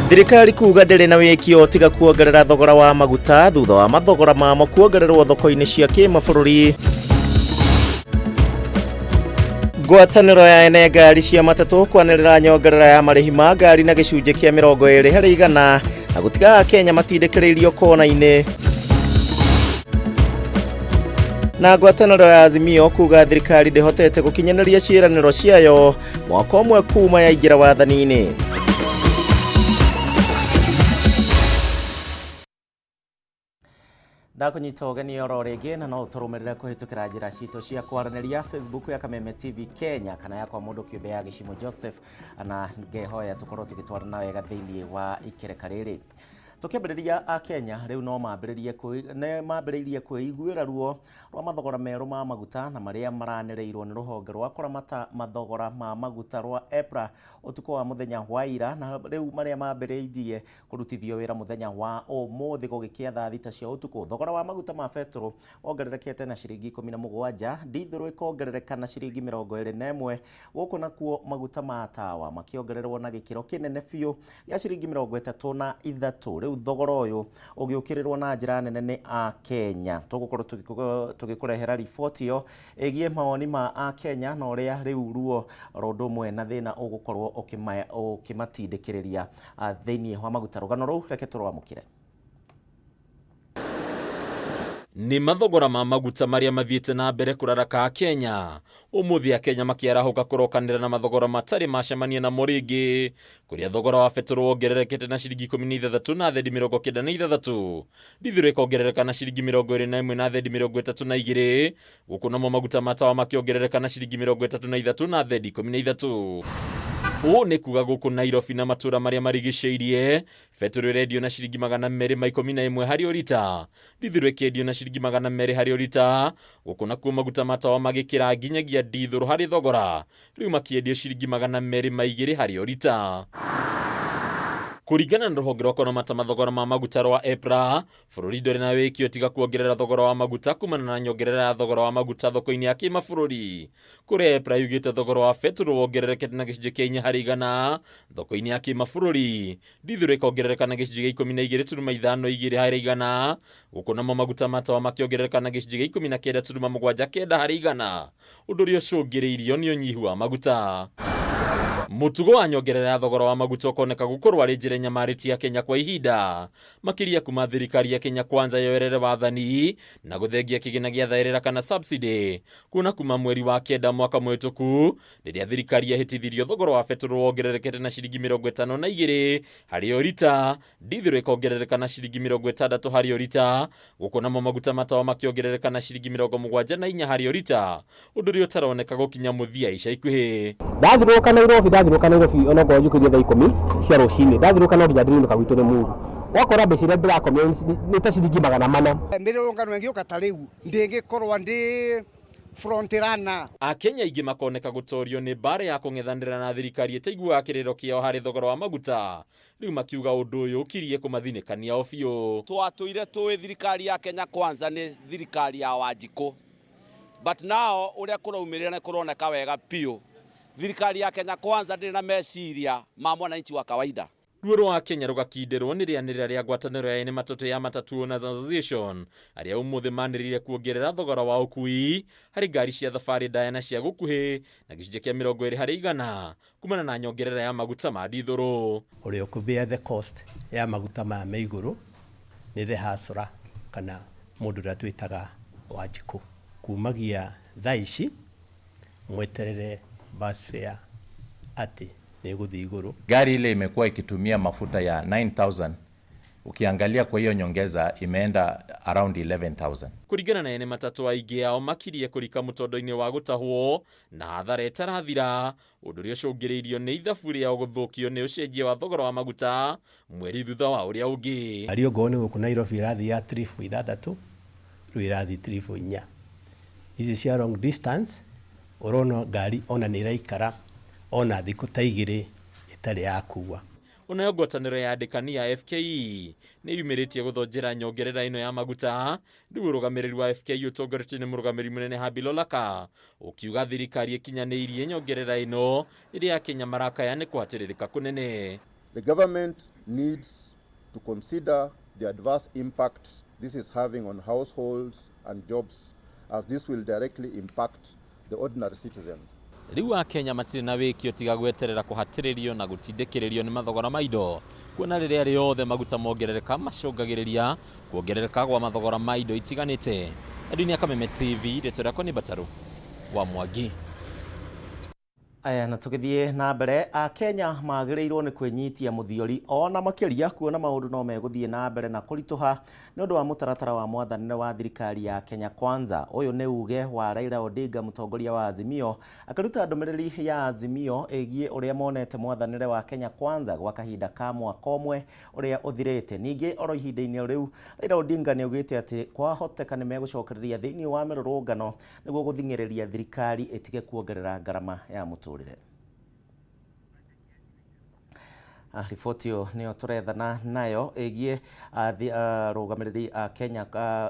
Thirikari kuuga ndĩrĩ na wĩkio tiga kuongerera thogora wa maguta thutha wa mathogora mamo kuongererwo thoko-inĩ cia kĩmabũrũri. Ngwatanĩro ya ene ngari cia matatũ kwanĩrĩra nyongerera ya marĩhi ma ngari na gĩcunjĩ kĩa 20% na gũtiga Akenya matindĩkĩrĩirio kona-inĩ. Na ngwatanĩro ya Azimio kuuga thirikari ndĩhotete gũkinyanĩria ciĩranĩro ciayo mwaka ũmwe kuma yaingĩra wathani-inĩ. Ndakunyita ũgeni oro rĩngĩ na no ũtũrũmĩrĩre kũhĩtũkĩra njĩra citũ cia kwaranĩria Facebook ya Kameme TV Kenya kana yakwa mũndũ kĩũmbe ya Gĩcimo Joseph, na ngehoya tũkorwo tũgĩtwarana wega thĩinĩ wa ikereka rĩrĩ. Tũkĩambĩrĩria Akenya rĩu no mambĩrĩirie kwĩiguĩra ruo rwa mathogora merũ ma maguta na marĩa maranĩrĩirwo nĩ rũhonge rwa kũramata mathogora ma maguta rwa EPRA ũtukũ wa mũthenya wa ira, na rĩu marĩa mambĩrĩirie kũrutithio wĩra mũthenya wa ũmũthĩ gũgĩkia thaa thita cia ũtukũ. Thogora wa maguta ma petrol wongererekete na ciringi 17, dithũrũ ĩkongerereka na ciringi 21, gũkũ nakuo maguta ma tawa makĩongererwo na gĩkĩro kĩnene biũ ya ciringi 33. Rĩu thogora ũyũ ũgĩũkĩrĩrwo na njĩra nene nĩ Akenya. Tũgũkorwo tũgĩkũrehera riboti ĩyo ĩgiĩ mawoni ma Akenya na ũrĩa rĩu ruo rũndũ ũmwe na thĩna ũgũkorwo ũkĩmatindĩkĩrĩria thĩinĩ wa maguta. Rũgano rũu reke tũrwamũkĩre. Ni mathogora ma maguta maria mathiĩte na mbere kũraraka Kenya. Ũmũthĩ Akenya makĩarahũka kũrokanĩra na mathogora matarĩ macemania na mũrĩngĩ, kũrĩa thogora wa petrol wongererekete na ciringi 16 na thendi 96, dithũrũ ĩkongerereka na ciringi 21 na thendi 32, gũkũ namo maguta ma tawa makĩongerereka na ciringi 33 na thendi 13. Ũũ nĩ kuga gũkũ Nairobi na matũra marĩa marigicĩirie petrol ĩrendio na ciringi 211 harĩ o rita, dithũrũ ĩkĩendio na ciringi 200 harĩ o rita, gũkũ nakuo maguta ma tawa magĩkĩra nginyagia dithũrũ harĩ thogora, rĩu makĩendio ciringi 202 harĩ o rita. Kũringana na rũhonge rwa kũramata mathogora ma maguta rwa EPRA, bũrũri ndũrĩ na wĩkio tiga kuongerera thogora wa maguta kumana na nyongerera ya thogora wa maguta thoko-inĩ ya kĩmabũrũri, kũrĩa EPRA yugĩte thogora wa petrol wongererekete na gĩcunjĩ kĩa 4% thoko-inĩ ya kĩmabũrũri, dithũrũ ĩkongerereka na gĩcunjĩ kĩa 12.52 harĩ igana, gũkũ namo maguta ma tawa makĩongerereka na gĩcunjĩ kĩa 19.79 harĩ igana, ũndũ ũrĩa ũcũngĩrĩirio nĩ ũnyihu wa maguta. Mũtugo wa nyongerera ya thogora wa maguta ũkoneka gũkorwo arĩ njĩra nyamarĩtie ya Kenya kwa ihinda, makĩria kuma thirikari ya Kenya Kwanza yoerere wathani na gũthengia kĩgĩna gĩa thaĩrĩra kana subsidy, kuona kuma mweri wa kenda mwaka mũhĩtũku rĩrĩa thirikari yahĩtithirio thogora wa petrol wongererekete na ciringi 52 harĩ o rita, dithũrũ ĩkongerereka na ciringi 60 harĩ o rita, gũkũ namo maguta ma tawa makĩongerereka na ciringi 74 harĩ o rita, ũndũ ũrĩa ũtaroneka gũkinya mũthia ica ikuhĩ. Ndathirũka Nairobi onokorwo njũkĩrie thaa 10 cia rũcinĩ, ndathirũka no nginya ndĩrinũka gwitũ nĩ mũndũ, wakora mbeca iria ndĩrakomio nĩ ta ciringi 400. Mĩrũrũngano ĩngĩũka ta rĩu ndĩngĩkorwo ndĩ front runner. Akenya aingĩ makoneka gũtorio nĩ mbara ya kũng'ethanĩra na thirikari ĩtaiguaga kĩrĩro kĩao harĩ thogora wa maguta, rĩu makiuga ũndũ ũyũ ũkirie kũmathinĩkania o biũ. Twatũire tũĩ thirikari ya Kenya Kwanza nĩ thirikari ya Wanjikũ, but now ũrĩa kũraumĩrĩra nĩ kũroneka wega piũ. Thirikari ya Kenya Kwanza ndĩrĩ na meciria ma mwananchi wa kawaida. Ruo rwa Kenya rũgakindĩrwo nĩ rĩanĩrĩra rĩa ngwatanĩro ya ene matatũ ya Matatu Owners Association, arĩa ũmũthĩ manĩrĩire kuongerera thogora wa ũkui harĩ ngari cia thabarĩ ndaya na cia gũkuhĩ na gĩcunjĩ kĩa 20 harĩ igana, kumana na nyongerera ya maguta ma dithũrũ. Ũrĩa ũkũbea the cost ya maguta ma igũrũ nĩ the hasra kana mũndũ ũrĩa twĩtaga Wanjikũ. Kumagia thaa ici mweterere bus fare ati ni gũthiĩ igũrũ. Gari ile imekuwa ikitumia mafuta ya 9,000, ukiangalia kwa hiyo nyongeza imeenda around 11,000. Kũringana na ene matatũ aingĩ ao makirie kũrika mũtondo-inĩ wa gũtahwo na hathara ĩtarathira, ũndũ ũrĩa ũcũngĩrĩirio nĩ ithabu rĩao gũthũkio nĩ ũcenjia wa thogora wa maguta mweri thutha wa ũrĩa ũngĩ. Arĩ ongoo nĩ gũkũ Nairobi ĩrathiĩ ya 6 rĩu ĩrathiĩ 4. Ici cia long distance ũrona ngari ona nĩ iraikara ona thikũ ta 2 ĩtarĩ yakua. Onayo ngwatanĩro ya andĩkani ya FKE nĩ yumĩrĩtie gũthonjera nyongerera ĩno ya maguta, rĩu ũrũgamĩrĩri wa FKE ũtongoretio nĩ mũrũgamĩrĩri mũnene Habi Lolaka ũkiuga thirikari ĩkinyanĩirie nyongerera ĩno ĩrĩa Akenya marakaya nĩ kũhatĩrĩrĩka kũnene. The government needs to consider the adverse impact this is having on households and jobs, as this will directly impact the ordinary citizen. Riu Akenya matire na wikio tiga gweterera kuhatiririo na gutindikiririo ni mathogora ma indo kuona riria riothe maguta mongerereka macungagiriria kuongerereka gwa mathogora ma indo itiganite. Edwini ya Kameme TV retora kwa ni Bataru wa Mwangi. Aya na tugithie na mbere Akenya magirirwo ni kwenyitia muthiori ona makiria kuona maundu no meguthie na mbere na kurituha ni undu wa mutaratara wa mwathanire wa thirikari ya Kenya Kwanza. Uyu ni uge wa Raila Odinga mutongoria wa Azimio akaruta ndumiriri ya Azimio egie uria monete mwathanire wa Kenya Kwanza gwa kahinda ka mwaka umwe uria uthirite. Ningi oro ihinda-ini riu Raila Odinga ni ugite ati kwa hoteka ni megucokereria thiini wa mirurungano niguo guthingiriria thirikari itige kuongerera garama ya mutu. Riboti yo niyo turethana nayo egie rugamiriri Kenya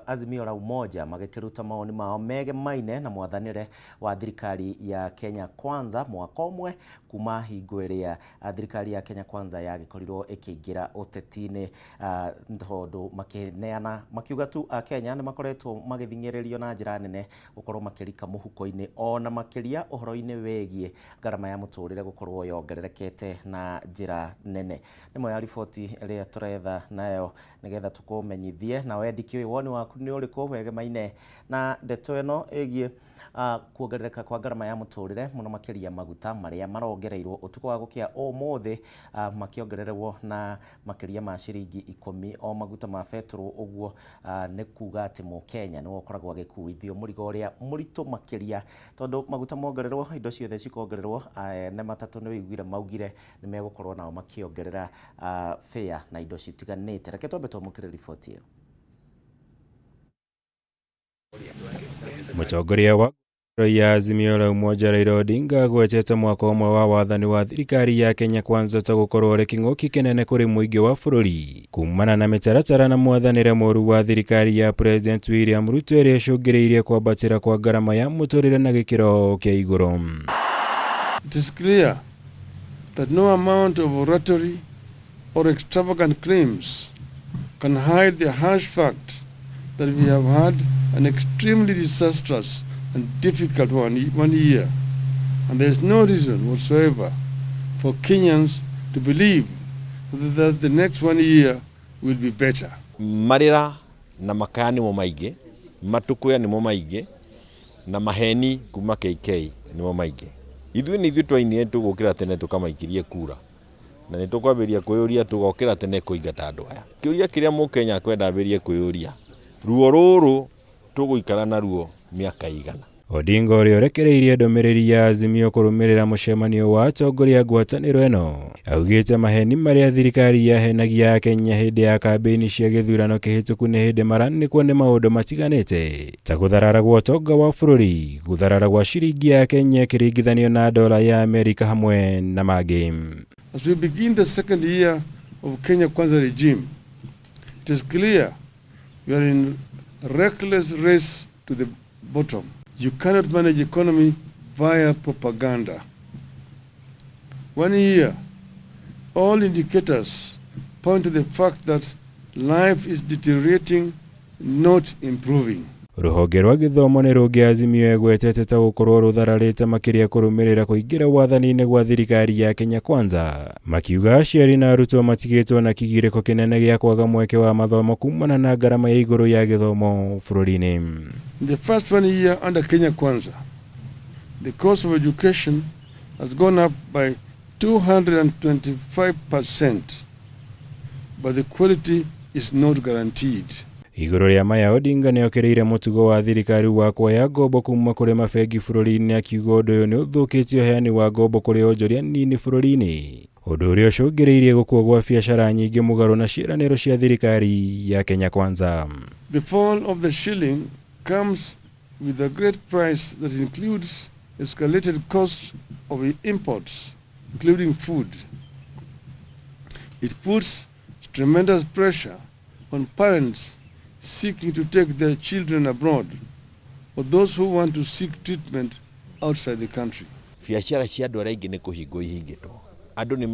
Azimio la Umoja magikiruta maoni mao mege maine na mwathanire wa thirikari ya Kenya Kwanza mwaka umwe kuma hingo iria thirikari ya Kenya Kwanza yagikorirwo ikiingira utetini ntondu makineana makiuga tu Kenya ni makoretwo magithingiririo na njira nene gukorwo makirika muhuko-ini ona makiria uhoro-ini wegie garama ya muturire gukorwo yongererekete na njira nene. Nimo ya riboti iria turetha nayo nigetha tukumenyithie na wendiki woni waku ni uriku wege maine na ndeto eno egie kuongerereka kwa garama ya muturire muno makiria maguta maria marongereirwo utuko wa gukia umuthi makiongererwo na makiria ma ciringi 10 o maguta ma petro uguo ni kuga ati mu Kenya ni wokoragwo agikuithio murigo uria muritu makiria tondu maguta mongererwo indo ciothe cikongererwo ne matatu ni wiguire maugire ni megukorwo nao makiongerera fare na indo citiganite. Reke twambe twamukire riboti iyo. Mutongoria wa ya Azimio la Umoja Raila Odinga gwetete mwaka umwe wa wathani wa thirikari ya Kenya Kwanza ta gukorwo ri king'uki kinene kuri muingi wa bururi kumana na mitaratara na mwathanire moru wa thirikari ya President William Ruto iria icungiriirie kwambatira kwa garama ya muturire na gikiro kia iguru. It is clear that no amount of oratory or extravagant claims can hide the harsh fact that we have had an extremely disastrous and difficult one year, and there is no reason whatsoever for Kenyans to believe that the next 1 year will be better. Marira na makani mo maige, matukuya ni mo maige, na maheni kuma KK ni mo maige. Ithuĩ nĩ ithuĩ twaini tugukira tene tukamaikirie kura na nĩ tukwambĩria kwĩyũria tugokira tene kũingata andũ aya. Kĩũria kĩrĩa mũkenya kwenda ambĩrie kwĩyũria, ruo rũrũ tuguikara na ruo miaka igana. Odinga uria urekereirie ndumiriri ya Azimio kurumirira mucemanio wa atongoria ngwataniro eno augite maheni maria thirikari yahenagia Kenya hindi ya kambeni cia githurano kihituku ni hindi maranikwo ni maundu matiganite ta gutharara gwa utonga wa bururi, gutharara gwa ciringi ya Kenya kiringithanio na dola ya Amerika hamwe na mangĩ. As we begin the second year of Kenya Kwanza regime, it is clear we are in reckless race to the bottom. You cannot manage economy via propaganda. 1 year, all indicators point to the fact that life is deteriorating, not improving. Ruhonge rwa githomo ni rungi Azimio egwetete ta gukorwo ruthararite makiria kurumirira kuingira wathani-ini gwa thirikari ya Kenya Kwanza, makiuga aciari na arutwo matigitwo na kigiriko kinene gia kwaga mweke wa mathomo kumana na garama ya iguru ya githomo bururi-ini. In the first 1 year under Kenya Kwanza, the cost of education has gone up by 225%, but the quality is not guaranteed. Iguru ria maya Odinga ni okereire mutugo wa thirikari wa kuoya ngombo kuma kuri mabengi bururi-ini akiuga undu uyu ni uthukitio uheani wa ngombo kuri onjoria nini bururi-ini, undu uria ucungiriirie gukua gwa biacara nyingi mugaru na ciiraniro cia thirikari ya Kenya Kwanza. The fall of the shilling comes with a great price that includes escalated costs of imports, including food. It puts tremendous pressure on parents seeking to take their children abroad or those who want to seek treatment outside the country. Biacara cia andũ arĩa aingĩ nĩ kũhingwo ihingĩtwo. andũ nĩ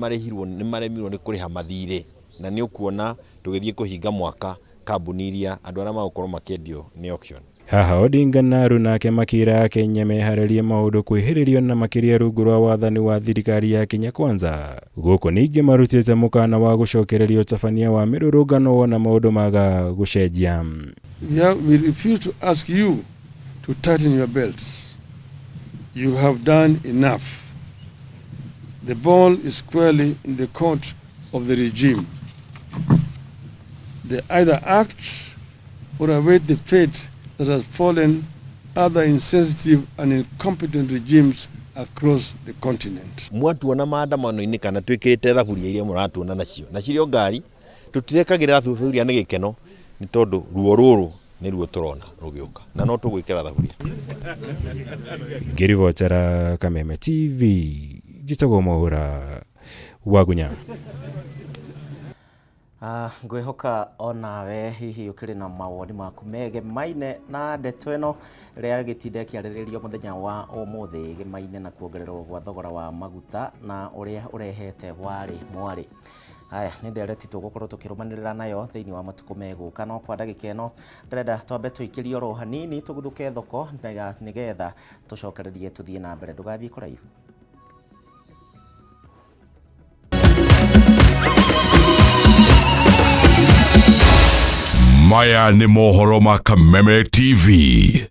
maremirwo nĩ kũrĩha mathirĩ na nĩ ũkuona tũgĩthiĩ kũhinga mwaka kambuni iria andũ arĩa magũkorwo makĩendio nĩ auction. Haha Odinga na Ruto nake makĩra Kenya meharĩrie maũndũ kwĩhĩrĩrio na makĩria rungu rwa wathani wa thirikari ya Kenya Kwanza. Gũkũ ningĩ marutĩte mũkana wa gũcokereria ũtabania wa mĩrũrũngano wona maũndũ maga gũcenjia. We refuse to ask you to tighten your belts. You have done enough. The ball is squarely in the court of the regime. They either act or await the fate that has fallen other insensitive and incompetent regimes across the continent. Mwatuona maandamano-inĩ kana twĩkĩrĩte thaburia iria mũratuona nacio na cirio ngari tutirekagĩrĩra thaburia nĩ gĩkeno nĩ tondũ ruo rũrũ nĩ ruo tũrona rũgĩũka na no tũgwĩkĩra thaburia. Ngĩribotera Kameme TV njĩtagwo Mwaũra Wagunya. Ngwĩhoka onawe hihi ũkĩrĩ na mawoni maku megemaine na ndeto ĩno ĩrĩa gĩtinde kĩarĩrĩrio mũthenya wa ũmũthĩ gemaine na kuongererwo gwa thogora wa maguta na ũrĩa ũrehete warĩ mwarĩ. Haya nĩ ndereti tũgũkorwo tũkĩrũmanĩrĩra nayo thĩinĩ wa matukũ megũka no kwa ndagĩka ĩno ndĩrenda twambe tũikĩrio ro hanini tũguthũke thoko nĩgetha tũcokererie tũthiĩ na mbere ndũgathiĩ kũraihu. Maya ni mohoro ma Kameme TV.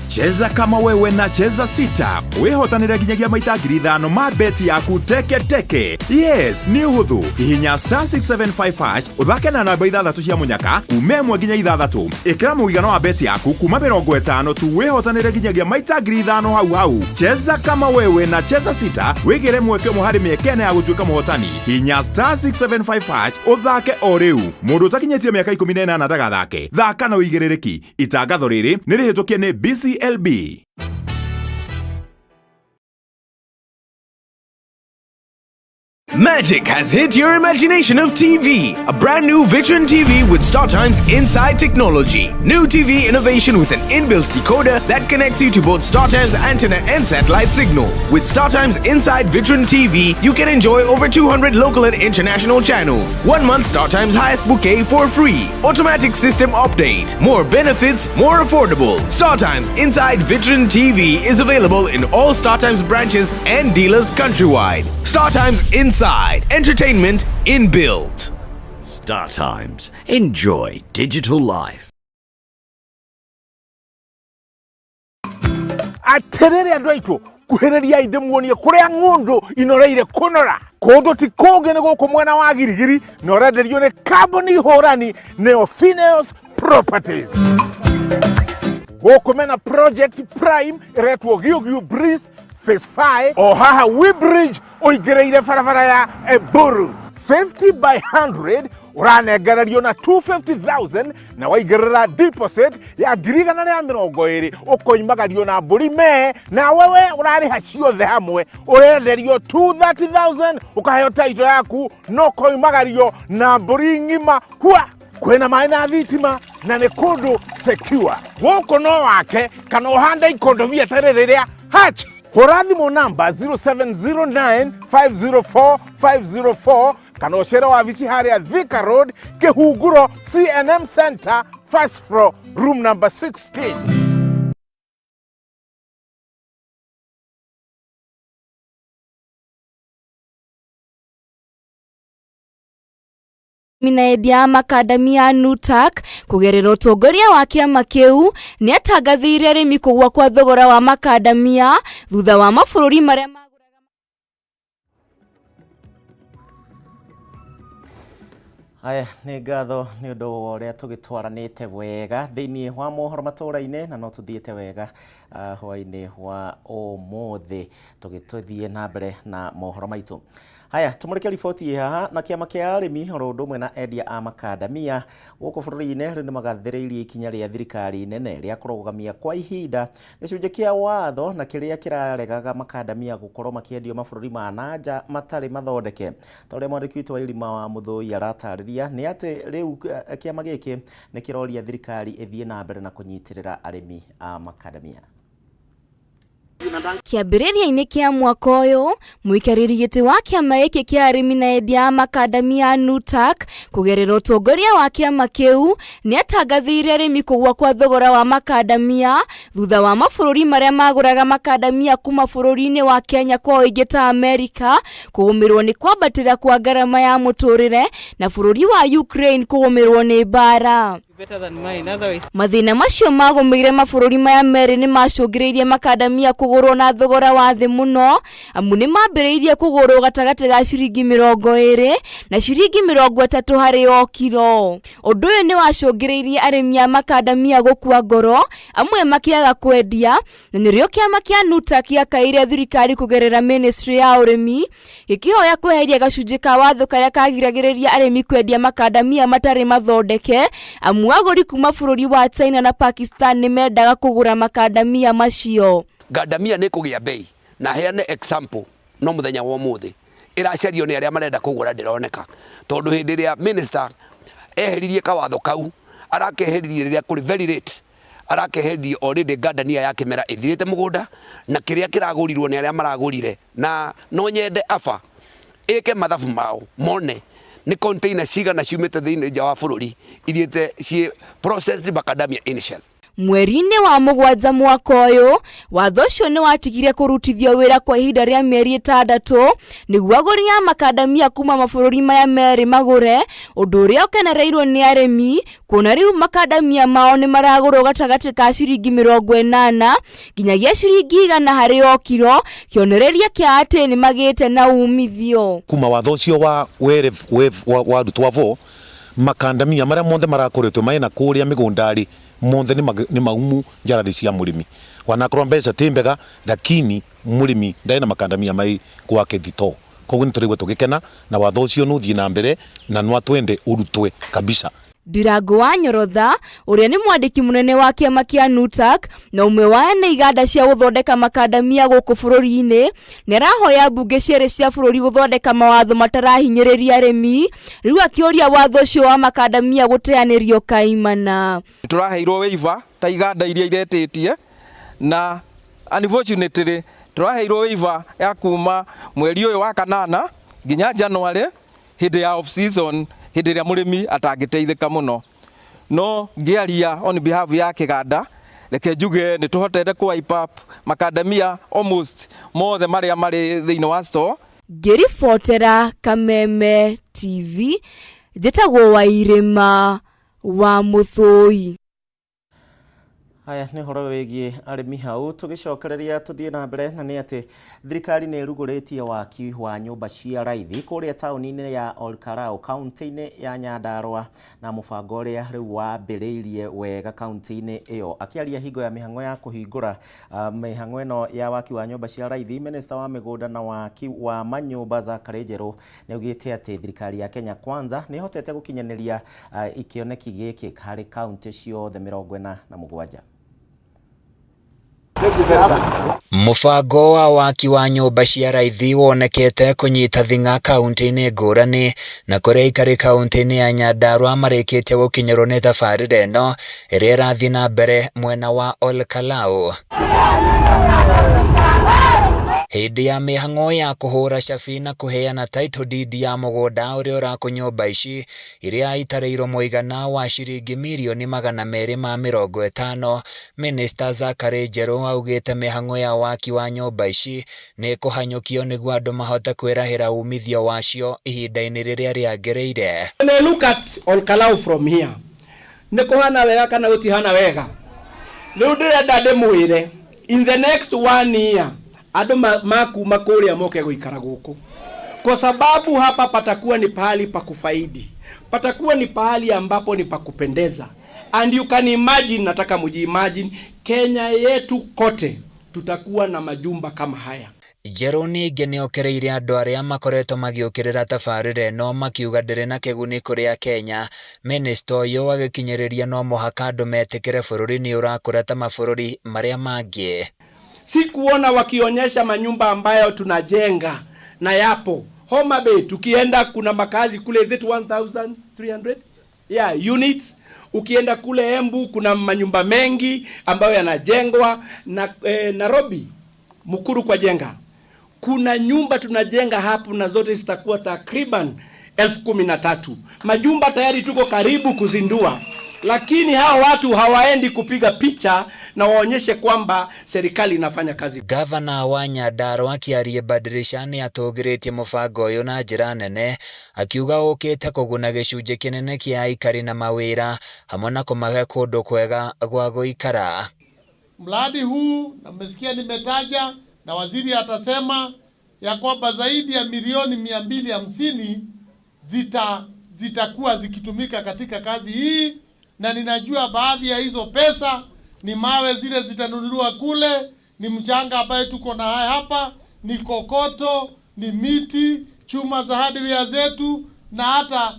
Cheza kama wewe na cheza sita. Wihotanire nginyagia maita 5,000 ma beti yaku teke. Yes, ni uhuthu. Hihinya *675# uthake na namba 6 cia munyaka kume 1 nginya 6. Ikira muigano wa beti yaku kuma 50 tu wihotanire nginyagia maita 5,000 hau. Cheza kama wewe na cheza sita. Wigire mweke muhari miekene ya gutuika muhotani. Hihinya *675# uthake o riu. Mundu utakinyetie miaka 18 ndagathake. Thaka na uigiririki. Itangatho riri ni rihitukie ni BCLB. Magic has hit your imagination of TV. A brand new Vitron TV with StarTimes Inside technology. New TV innovation with an inbuilt decoder that connects you to both StarTimes antenna and satellite signal. With StarTimes Inside Vitron TV, you can enjoy over 200 local and international channels. 1 month StarTimes highest bouquet for free. Automatic system update. More benefits, more affordable. StarTimes Inside Vitron TV is available in all StarTimes branches and dealers countrywide. StarTimes Inside. Entertainment inbuilt. StarTimes. Enjoy digital life. Aterere andwaito kuhereria inde muonie kuria ngundu inoreire kunora kondo ti kogene goko mwena wa girigiri norenderio ne carbon horani ne Phineas Properties. Wokomena project prime retwo Giogio Breeze Phase 5 o haha Webridge oigereire farafara ya Eburu 50 by 100 uranengererio na 250,000 na waigerera deposit ya girigana ya 20 ukoimagario na mburi me na wewe urariha ciothe hamwe urenderio 230,000 ukaheo title yaku no koimagario na mburi ngima kwa kwena maina thitima na ne kondo secure woko no wake kana uhanda ikondo via terereria hatch Horathimo namba 0709504504 kana ucera wa visi haria Thika Road Kihunguro CNM Center first floor room number 16. Minaedia makadamia NUTAC kugerera utongoria wa kiama kiu ni atangathire arimi kugwa kwa thogora wa makadamia thutha wa mabũrũri maria Haya nĩ ngatho nĩ ũndũ wa ũrĩa tũgĩtwaranĩte wega thĩinĩ wa mohoro matũũra-inĩ na no tũthiĩte wega hwaini wa ũmũthĩ tũgĩtũthiĩ na mbere na mohoro maitũ. Haya, tumurike riboti haha na kiama kia arimi oro ũndũ ũmwe na endia a makadamia gũkũ bũrũri-inĩ rĩu nĩmagathĩrĩirie ikinya rĩa thirikari nene rĩa kũrũgamia kwa ihinda gĩcunjĩ kĩa watho na kĩrĩa kĩraregaga makadamia gũkorwo makĩendio mabũrũri ma nanja matarĩ mathondeke. Ta ũrĩa mwandĩki witũ wa Irima wa Mũthũi aratarĩria nĩ atĩ rĩu kiama gĩkĩ nĩ kĩroria thirikari ĩthiĩ na mbere na kũnyitĩrĩra arĩmi a makadamia. Kĩambĩrĩria-inĩ kĩa mwaka ũyũ, mũikarĩri gĩtĩ wa kĩama gĩkĩ kĩa arĩmi na endia a makadamia NUTAC kũgerera ũtongoria wa kĩama kĩu nĩ atangathire arĩmi kũgũa kwa thogora wa makadamia thutha wa mabũrũri marĩa magũraga makadamia kuma bũrũri-inĩ wa Kenya kwa ũingĩ ta Amerika kũgũmĩrwo nĩ kwambatĩra kwa ngarama ya mũtũrĩre na bũrũri wa Ukraine kũgũmĩrwo nĩ mbara. Mathĩna macio magũmĩire mabũrũri maya merĩ nĩ macũngĩrĩirie makadamia kũgũrwo na thogora wa thĩ mũno, amu nĩ mambĩrĩirie kũgũrwo gatagatĩ ga ciringi 20 na ciringi 30 harĩ o kilo. Ũndũ ũyũ nĩ wacũngĩrĩirie arĩmi a makadamia gũkua ngoro, amwe makĩaga kwendia, na nĩrĩo kĩama kĩa NUTAC gĩakaire thirikari kũgerera Ministry ya ũrĩmi gĩkĩhoya kweheria gacunjĩ ka watho karĩa kagiragĩrĩria arĩmi kwendia makadamia matarĩ mathondeke, amu agũri kuma bũrũri wa China na Pakistan nĩ mendaga kũgũra makadamia macio. Ngandamia nĩ kũgĩa bei na heane example no mũthenya wa ũmũthĩ ĩracario nĩ arĩa marenda kũgũra ndĩroneka, tondũ hĩndĩ ĩrĩa minister eheririe kawatho kau arakeheririe rĩrĩa kũrĩ very late, arakeheririe already ngandania ya kĩmera ĩthirĩte mũgũnda na kĩrĩa kĩragũrirwo nĩ arĩa maragũrire, na no nyende aba ĩke mathabu mao mone ni container cigana ciumĩte thĩinĩ nja wa bũrũri ithiĩte ciĩ processed macadamia initial. Mweri-inĩ wa mũgwanja mwaka ũyũ, watho ũcio nĩ watigire kũrutithio wĩra kwa ihinda rĩa mĩeri 6 nĩguo agũri a makadamia kuma mabũrũri maya merĩ magũre, ũndũ ũrĩa ũkenereirwo nĩ arĩmi kuona rĩu makadamia mao nĩ maragũrwo gatagatĩ ka ciringi 80 nginyagia ciringi 100 harĩ o kilo, kĩonereria kĩa atĩ nĩ magĩte na umithio. Kuma watho ũcio wa wa rutwavo makadamia marĩa mothe marakũrĩtwo maena kũrĩa mĩgũndarĩ mothe nĩ maumu njarari cia mũrĩmi, wanakorwo mbeca tĩmbega lakini mũrĩmi ndarĩ na makadamia mai gwake thito. Koguo nĩ tũrĩgwo tũgĩkena na watho ũcio nĩ ũthiĩ na mbere na no atwende ũrutwe kabisa. Ndirango wa Nyorotha ũrĩa nĩ mwandĩki mũnene wa kĩama kĩa NUTAC na ũmwe wa ene iganda cia gũthondeka makadamia gũkũ bũrũri-inĩ nĩ arahoya mbunge cierĩ cia bũrũri gũthondeka mawatho matarahinyĩrĩria arĩmi, rĩu akĩũria watho ũcio wa makadamia gũteanĩrio kaimana. Tũraheirwo waiver ta iganda iria iretĩtie na unfortunately tũraheirwo waiver ya kuma mweri ũyũ wa kanana nginya January hĩndĩ ya off season, hĩndĩ ĩrĩa mũrĩmi atangĩteithĩka mũno. No ngĩaria on behalf ya kĩganda reke njuge nĩ tũhotete ku wipe up makadamia almost mothe marĩa marĩ thĩinĩ wa store. Ngĩribotera Kameme TV, njĩtagwo wa Irima wa Mũthũi. Haya nĩ horo wĩgiĩ arĩmi hau, tũgĩcokereria tũthiĩ na mbere na nĩ atĩ thirikari nĩ ĩrugũrĩtie waki wa nyũmba cia raithi kũrĩa taũni-inĩ ya Olkarau kaunti-inĩ ya Nyandarua, na mũbango ũrĩa rĩu wambĩrĩirie wega kaunti-inĩ ĩyo. Akĩaria hingo ya mĩhang'o ya kũhingũra mĩhang'o ĩno ya waki wa nyũmba cia raithi, minista wa mĩgũnda na waki wa manyũmba Zakari Njerũ nĩ augĩte atĩ thirikari ya Kenya Kwanza nĩ hotete gũkinyanĩria ikĩoneki gĩkĩ harĩ kaunti ciothe 47. Mũbango wa waki wa nyũmba cia raithi wonekete kũnyita thing'a kaunti-inĩ ngũrani, na kũrĩa ikarĩ kaunti-inĩ ya Nyandarua marĩkĩtie gũkinyĩrwo nĩ thabarĩ ĩno ĩrĩa ĩrathiĩ na mbere mwena wa Olkalau. Hĩndĩ ya mĩhang'o ya kũhũra cabi na kũheana title deed ya mũgũnda ũrĩa ũrakũ nyũmba ici iria itarĩirwo mũigana wa ciringi mirioni 250, Minister Zakari Njerũ augĩte mĩhang'o ya waki wa nyũmba ici nĩ kũhanyũkio nĩguo andũ mahote kwĩrahĩra umithio wacio ihinda-inĩ rĩrĩa rĩagĩrĩire. When I look at Olkalau from here, nĩ kũhana wega kana gũtihana wega? Rĩu ndĩrenda ndĩmwĩre in the next 1 year ado makuma kũrĩa moke gũikara gũkũ, kwa sababu hapa patakuwa ni pahali pa kufaidi, patakuwa ni pahali ambapo ni pa kupendeza, And you can imagine, nataka mujiimagine, Kenya yetu kote tutakuwa na majumba kama haya. Njerũ ningĩ nĩokereire andũ arĩa makoretwo magĩũkĩrĩra tabarĩra ĩno makiuga ndĩrĩ na kĩguni kũrĩ Kenya. Minista ũyũ agĩkinyĩrĩria no mũhaka andũ metĩkĩre bũrũri nĩ ũrakũra ta mabũrũri marĩa mangĩ. Si kuona wakionyesha manyumba ambayo tunajenga na yapo Homa Bay, tukienda kuna makazi kule zetu 1300 units. Ukienda kule Embu kuna manyumba mengi ambayo yanajengwa na Nairobi Mukuru kwa jenga. Kuna nyumba tunajenga hapo na zote zitakuwa takriban 13,000. Majumba tayari tuko karibu kuzindua. Lakini hao watu hawaendi kupiga picha na waonyeshe kwamba serikali inafanya kazi. Gavana wa Nyandarua akiaria Badirisha nĩ atũgĩrĩtie mũbango ũyũ na njĩra nene, akiuga ũkĩte kũguna gĩcunjĩ kĩnene kĩa aikari na mawĩra hamwe na kũmahe kũndũ kwega gwa gũikara. Mradi huu na mmesikia nimetaja na waziri atasema ya kwamba zaidi ya milioni 250 zitakuwa zikitumika katika kazi hii, na ninajua baadhi ya hizo pesa ni mawe zile zitanunuliwa kule, ni mchanga ambaye tuko na hapa, ni kokoto, ni miti, chuma za hardware zetu na hata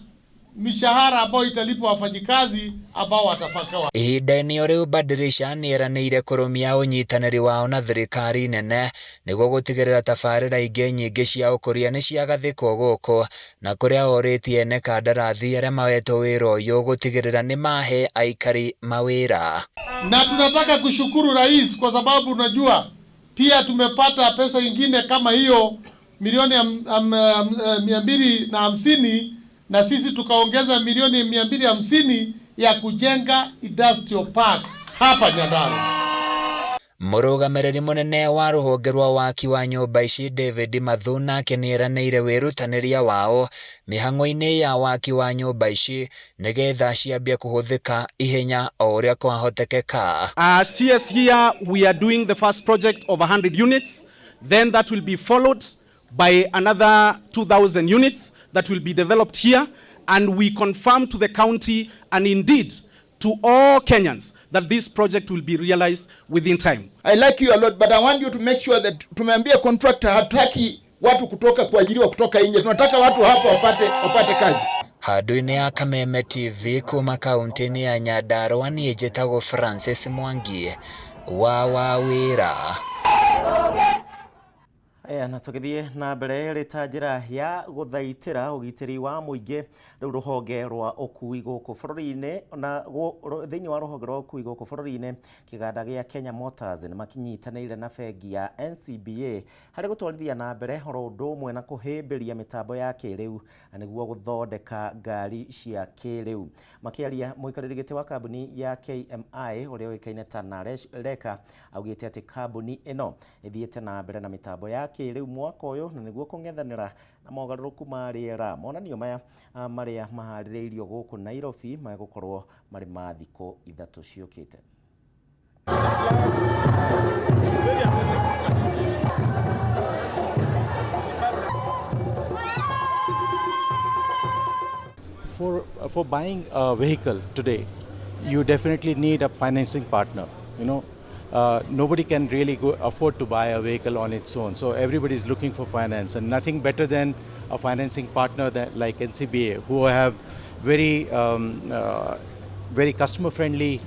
mishahara ambayo italipwa wafanyikazi ambao watafakawa. Ihinda-inĩ rĩu Badirisha nĩeranĩire kũrũmia ũnyitanĩri wao na thirikari nene nĩguo gũtigĩrĩra tabarĩra ingĩ nyingĩ cia ũkũria nĩ ciagathĩkwo gũkũ, na kũrĩa orĩtie ene kandarathi arĩa mawetwo wĩra ũyũ gũtigĩrĩra nĩ mahe aikari mawĩra. Na tunataka kushukuru rais kwa sababu unajua pia tumepata pesa ingine kama hiyo milioni 250 na sisi tukaongeza milioni 250 ya kujenga industrial park hapa Nyandarua. Mũrũgamĩrĩri mũnene wa rũhonge rwa waki wa nyũmba ici David Mathuna akĩnĩranĩire wĩrutanĩria wao mĩhang'o-inĩ ya waki wa nyũmba ici nĩgetha ciambie kũhũthĩka ihenya o ũrĩa kwahotekeka. CS here we are doing the first project of 100 units, then that will be followed by another 2,000 units that will be developed here, and we confirm to the county and indeed to all Kenyans that this project will be realized within time. I like you a lot, but I want you to make sure that tumeambia contractor hataki watu kutoka kuajiriwa kutoka nje. Tunataka watu hapa wapate kazi. Handũ-inĩ ya Kameme TV kuma kaunti-inĩ ya Nyandarua niĩ njĩtagwo Francis Mwangi wa wĩra. Na tũgĩthiĩ na mbere rĩ ta njĩra ya gũthaitĩra ũgitĩri wa mũingĩ, rĩu rũhonge rwa ũkui gũkũ bũrũri-inĩ na thĩinĩ wa rũhonge rwa ũkui gũkũ bũrũri-inĩ kĩganda gĩa Kenya Motors nĩ makinyitanĩire na bengi ya NCBA harĩ gũtwarithia na mbere oro ũndũ ũmwe na kũhĩmbĩria mĩtambo ya kĩrĩu nĩguo gũthondeka ngari cia kĩrĩu. Makĩaria mũikarĩri gĩtĩ wa kambuni ya KMI ũrĩa ũĩkaine ta Nareka augĩte atĩ kambuni ĩno ĩthiĩte na mbere na mĩtambo ya kĩrĩu mwaka ũyũ na nĩguo kũng'ethanĩra na mogarũrũku ma rĩera. Monanio maya marĩa maharĩrĩirio gũkũ Nairobi magũkorwo marĩ ma thikũ 3 ciũkĩte. For buying a vehicle today, you definitely need a financing partner. You know, nobody can really afford to buy a vehicle on its own. So everybody is looking for finance, and nothing better than a financing partner like NCBA, who have very customer-friendly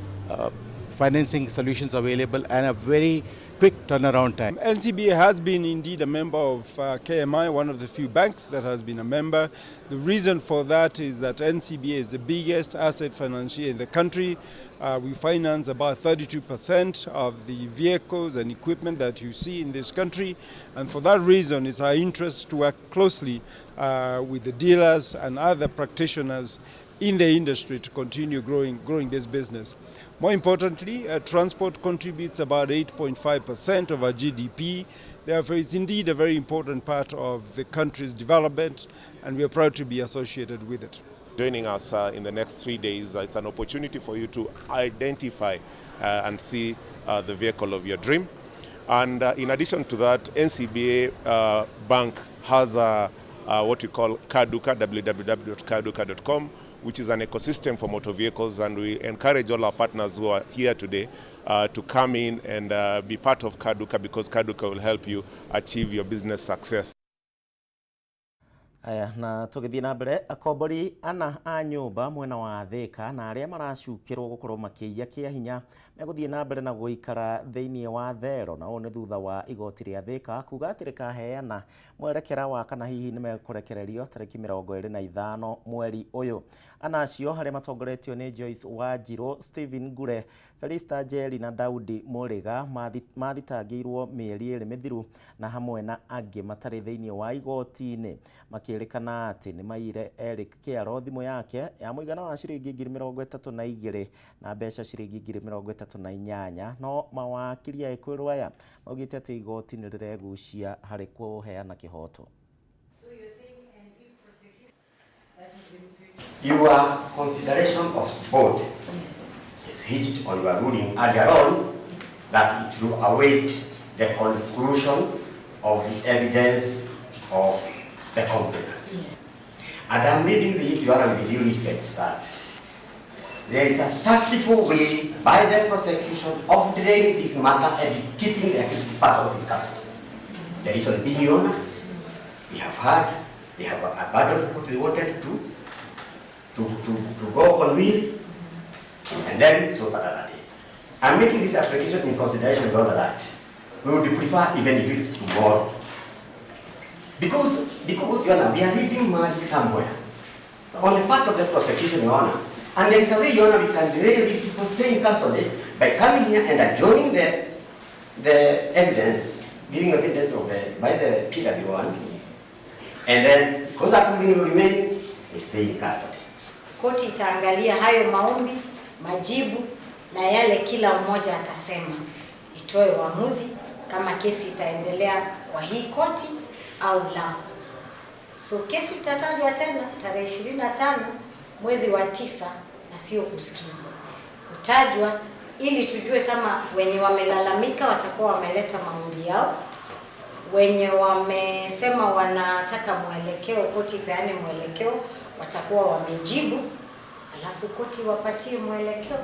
financing solutions available and a very quick turnaround time. NCBA has been indeed a member of KMI, one of the few banks that has been a member. The reason for that is that NCBA is the biggest asset financier in the country. We finance about 32% of the vehicles and equipment that you see in this country, and for that reason it's our interest to work closely with the dealers and other practitioners in the industry to continue growing this business. More importantly, transport contributes about 8.5% of our GDP. Therefore, it's indeed a very important part of the country's development, and we are proud to be associated with it. Joining us in the next 3 days, it's an opportunity for you to identify and see the vehicle of your dream. And in addition to that, NCBA Bank has a what we call Carduka, www.carduka.com, which is an ecosystem for motor vehicles, and we encourage all our partners who are here today to come in and be part of Carduka, because Carduka will help you achieve your business success. Aya, na tugithii na mbere akombori ana a nyumba mwena wa Thika na aria maracukirwo gukorwo makiia kia hinya meguthii na mbere na guikara thiini wa thero, na one thutha wa igoti ria Thika kuga ati rikaheana mwerekera wa kana hihi ni mekurekererio tariki 25 mweri uyu. Anacio haria matongoretio ni Joyce Wanjiru, Stephen Gure, Felista Jeri na Daudi Muriga mathitangirwo mieri 2 mithiru na hamwe na angi matari thiini wa igoti-ini makirikana ati ni maire Eric Kiaro thimu yake ya muigana wa ciringi 32 na mbeca ciringi 38, no mawakiri aikwirwo aya maugite ati igoti ni riregucia hari kuheana kihoto. Your consideration of board is hinged on your ruling earlier on that it will await the conclusion of the evidence of the complaint. And I'm reading this, Your Honor, with due respect, that there is a tactful way by the prosecution of delaying this matter and keeping the accused persons in custody. The reason being, Your Honor, we have heard they have abandoned what they wanted to go on with, and then so that day. I'm making this application in consideration of all of that. We would prefer even if it's tomorrow. Because Your Honor, we are leaving money somewhere on the part of the prosecution, Your Honor. And there is a way, Your Honor, we can delay these people stay in custody by coming here and adjourning the evidence, giving evidence of by the PW1, and then because that will remain, they stay in custody. Koti itaangalia hayo maombi, majibu na yale kila mmoja atasema, itoe uamuzi kama kesi itaendelea kwa hii koti au la. So kesi itatajwa tena tarehe 25 mwezi wa 9 na sio kusikizwa. Kutajwa ili tujue kama wenye wamelalamika watakuwa wameleta maombi yao, wenye wamesema wanataka mwelekeo, koti peane mwelekeo, watakuwa wamejibu, alafu koti wapatie mwelekeo.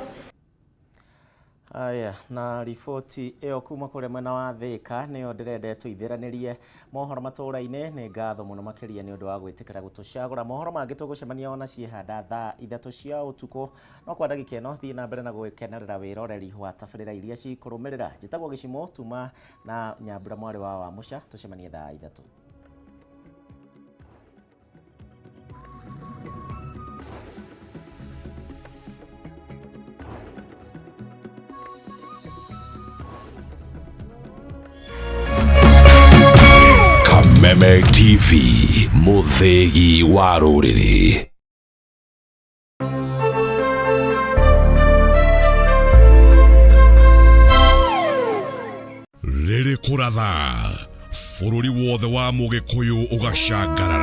Aya, na riboti iyo kuma kure mwena wa Thika niyo ndirende tuithiranirie mohoro Matuuraini. Ni ngatho muno makiria ni undu wa gwitikira gutucagura mohoro mangi tugucemania ona ciihanda thaa 3 cia utuku. No kwa ndagika ino thii na mbere na gwikenerera wiroreri wa tabarira iria cikurumirira. Njitagwo Gicimo tuma na Nyambura mwari wa Mucha, tucemanie thaa 3. Kameme TV, muthegi wa ruriri. Riri kuratha, bururi wothe wa Mugikuyu ugacangarara.